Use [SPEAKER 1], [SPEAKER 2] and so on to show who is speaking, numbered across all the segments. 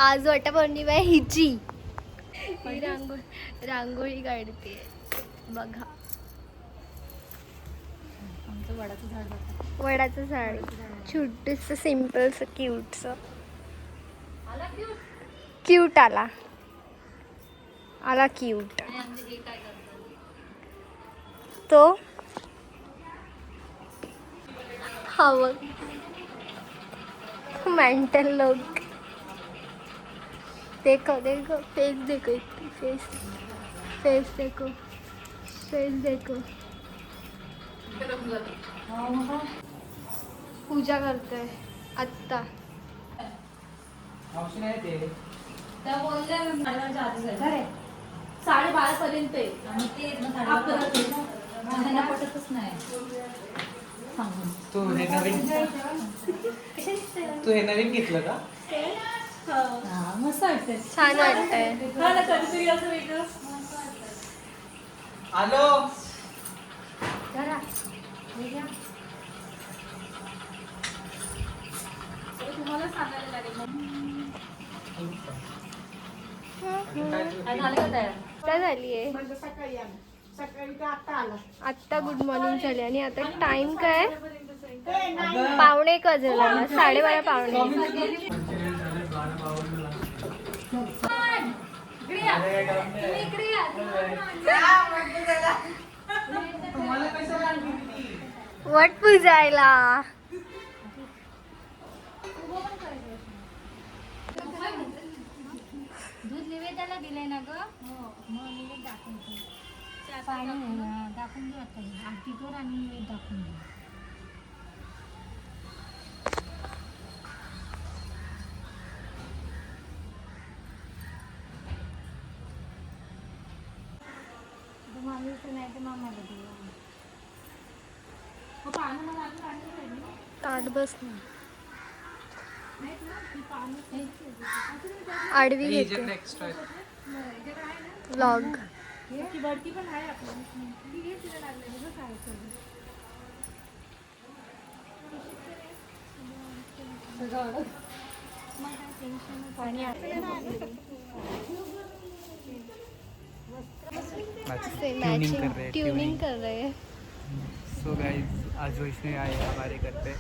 [SPEAKER 1] आज वटपौर्णिमा आहे हिची. ही रांगोळी काढते बघा.
[SPEAKER 2] आमचं वडाचं झाड बघा.
[SPEAKER 1] वडाचं झाड छोटस सिम्पलच क्यूटच. क्यूट आला क्यूट.
[SPEAKER 2] आणि आमचे हे काय करतात
[SPEAKER 1] तो हा बघ मेंटल लोक. देखो देखो फेस देखो फेस फेस देखो फेस देखो. पूजा करतोय आत्ता.
[SPEAKER 2] त्या बोलल्या मला आधी जायचं 12:30 पर्यंत आहे आणि ते पटतच नाही.
[SPEAKER 3] तू हे नवीन घेतलं का?
[SPEAKER 2] मस्त वाटतंय.
[SPEAKER 1] छान वाटतंय.
[SPEAKER 3] आलो.
[SPEAKER 2] तुम्हाला सांगायला लागेल.
[SPEAKER 1] आता झालीये. आत्ता गुड मॉर्निंग झाली आणि आता टाइम काय 1:15 वाजला. 12:30 पावणे. वट पूजायला
[SPEAKER 2] दूध निवेदाला दिलंय ना ग. मग निवेद दाखवून पाणी दाखवून दे. आता आरती कर आणि निवेद दाखवून दे. नाही तर मामाला दे.
[SPEAKER 1] ताट बस ना. आडवी घेते
[SPEAKER 3] एक्स्ट्रा
[SPEAKER 1] व्लॉग. ट्यूनिंग कर रहे हैं.
[SPEAKER 3] सो गाइस आज वैष्णवी आए हमारे घर पे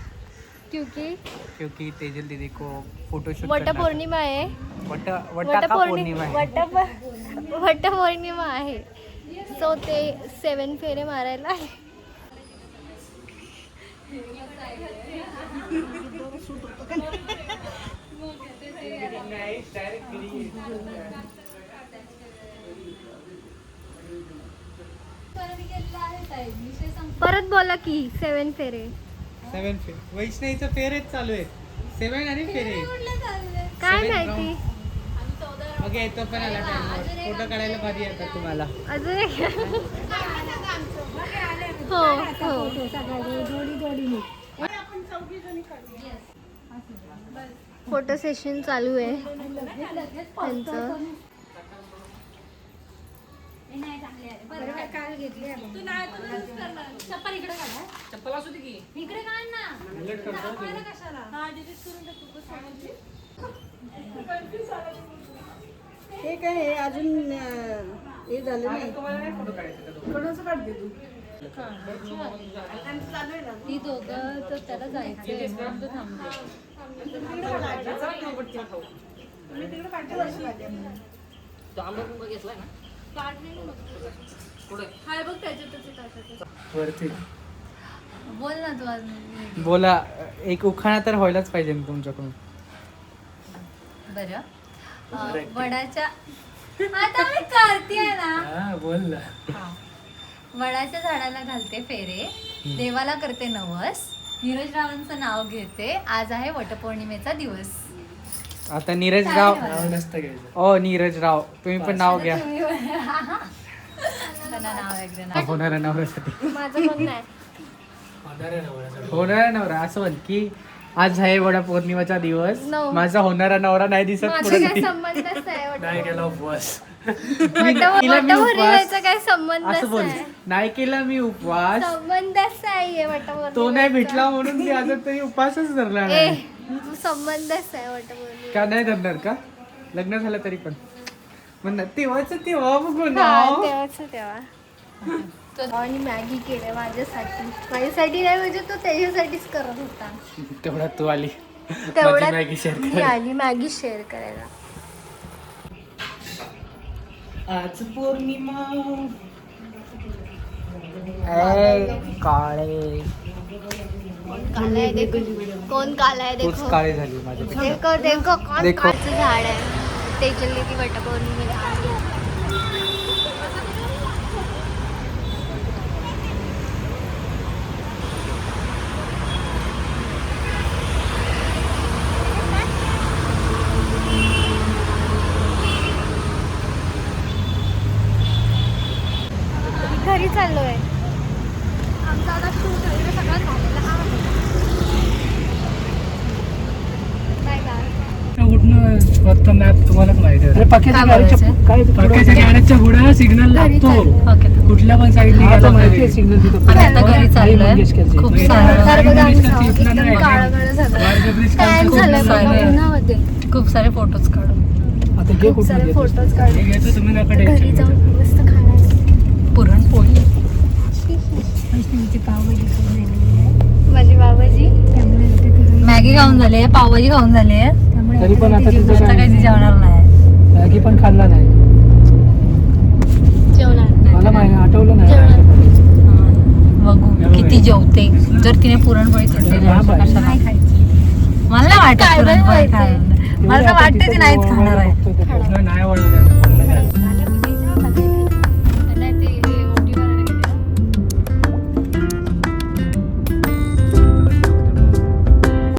[SPEAKER 1] क्योंकि
[SPEAKER 3] तेजल दीदी को फोटोशूट
[SPEAKER 1] वटपौर्णिमा आहे. वटपौर्णिमा आहे. सो ते 7 फेरे मारायला आहे. परत बोला की 7 फेरे.
[SPEAKER 3] 7 फेरे वैष्णवीचं फेरेच चालू आहे. 7 आणि फेरे
[SPEAKER 1] काय
[SPEAKER 3] 7
[SPEAKER 1] माहिती.
[SPEAKER 3] मग येतो पण आला टाइम. फोटो काढायला भारी येतात तुम्हाला.
[SPEAKER 1] अजून एक हो हो फोटो सेशन चालू आहे त्यांचं.
[SPEAKER 2] चप्पल इकडे काढा. चप्पल असू दे की इकडे काढ ना.
[SPEAKER 4] हे काय हे अजून हे झालं नाही. कोणाचं काढते तू?
[SPEAKER 2] ती दोघं तर त्याला जायचंय म्हणून तो थांबते. बोल ना तू आज.
[SPEAKER 3] बोला. एक उखाणा तर व्हायलाच पाहिजे ना तुमच्याकडून.
[SPEAKER 2] बरं वडाच्या आता मी करते ना.
[SPEAKER 3] बोल ना.
[SPEAKER 2] वडाच्या झाडाला घालते फेरे. देवाला करते नवस. नीरज रावांचं नाव घेते. आज आहे वटपौर्णिमेचा दिवस.
[SPEAKER 3] आता नीरज राव नसतं घ्यायचं. ओ नीरज राव तुम्ही पण नाव घ्या.
[SPEAKER 2] त्यांना नाव वगैरे
[SPEAKER 3] होणाऱ्या नवऱ्यासाठी.
[SPEAKER 1] माझं पण नाही.
[SPEAKER 3] होणारा नवरा असं म्हण की आज आहे वटपौर्णिमेचा दिवस. माझा होणारा नवरा नाही दिसत.
[SPEAKER 1] माझा काय संबंधच
[SPEAKER 3] नाही केला उपवास.
[SPEAKER 1] वटपौर्णिमेचा काय संबंध
[SPEAKER 3] असं बोल.
[SPEAKER 1] नाही.
[SPEAKER 3] नाही केला मी उपवास.
[SPEAKER 1] संबंधच नाहीये वटपौर्णिमेचा.
[SPEAKER 3] तो नाही भेटला म्हणून मी अजून तरी उपवासच धरला नाही.
[SPEAKER 1] संबंधच आहे वटपौर्णिमा.
[SPEAKER 3] का नाही धरणार का? लग्न झालं तरी पण म्हणणार तेव्हाच तेव्हा बघू ना.
[SPEAKER 1] हा, तेव्हा आणि मॅगी केले माझ्यासाठी नाही म्हणजे तो त्याच्यासाठीच करत होता.
[SPEAKER 3] तेवढा तू आली
[SPEAKER 1] तेवढ्यात
[SPEAKER 3] माझी मॅगी शेअर
[SPEAKER 1] मी आली मॅगी शेअर करायला.
[SPEAKER 3] आज पौर्णिमा काळे
[SPEAKER 1] काला आहे देखो, कोण काला आहे
[SPEAKER 3] तूच
[SPEAKER 1] देखो,
[SPEAKER 3] काळे झाली माझ्या
[SPEAKER 1] देखो देखो कोण
[SPEAKER 3] देखो.
[SPEAKER 1] काळचं झाड आहे. तेजलने ती वटपौर्णिमेला घरी चाललोय. आमचा आता शूट वगैरे सगळं झालेलं आहे. Bye bye.
[SPEAKER 3] कुठनं स्वतः मॅप तुम्हालाच माहिती आहे.
[SPEAKER 2] काय बोलायचं?
[SPEAKER 3] पक्याच्या गॅरेजच्या पुढे सिग्नल लागतो.
[SPEAKER 2] ओके
[SPEAKER 3] कुठल्या पण साईडने गेला माहिती सिग्नल
[SPEAKER 2] आम्ही आता घरी चाललोय. खूप
[SPEAKER 1] तर बघा आमचं
[SPEAKER 2] सारे
[SPEAKER 1] एकदम काळं झालं. काय झालं बघा उन्हामध्ये.
[SPEAKER 2] खूप सारे फोटोज काढू.
[SPEAKER 3] आता घे
[SPEAKER 1] खूप सारे
[SPEAKER 3] कुठून
[SPEAKER 1] फोटोज काढले.
[SPEAKER 3] घेतो तुम्ही नका
[SPEAKER 1] घरी
[SPEAKER 3] टेन्शन
[SPEAKER 1] जाऊन मस्त खाणार.
[SPEAKER 2] पुरणपोळी.
[SPEAKER 1] माझी बाबाजी
[SPEAKER 2] मॅगी खाऊन झाले, पावभाजी खाऊन झाले.
[SPEAKER 3] तरी पण आता तिचं
[SPEAKER 2] आता
[SPEAKER 3] काय
[SPEAKER 2] काही जेवणार नाही.
[SPEAKER 3] मॅगी पण खाल्ला नाही.
[SPEAKER 1] जेवणार
[SPEAKER 3] मला माहिती आठवलं नाही.
[SPEAKER 2] बघू किती जेवते. जर तिने पुरणपोळी खाल्ली
[SPEAKER 3] हा, बाई.
[SPEAKER 2] कशाला खायची? मला नाही वाटत पुरणपोळी खायला. मला तर वाटते ती नाहीच खाणार आहे.
[SPEAKER 3] नाही आवडलं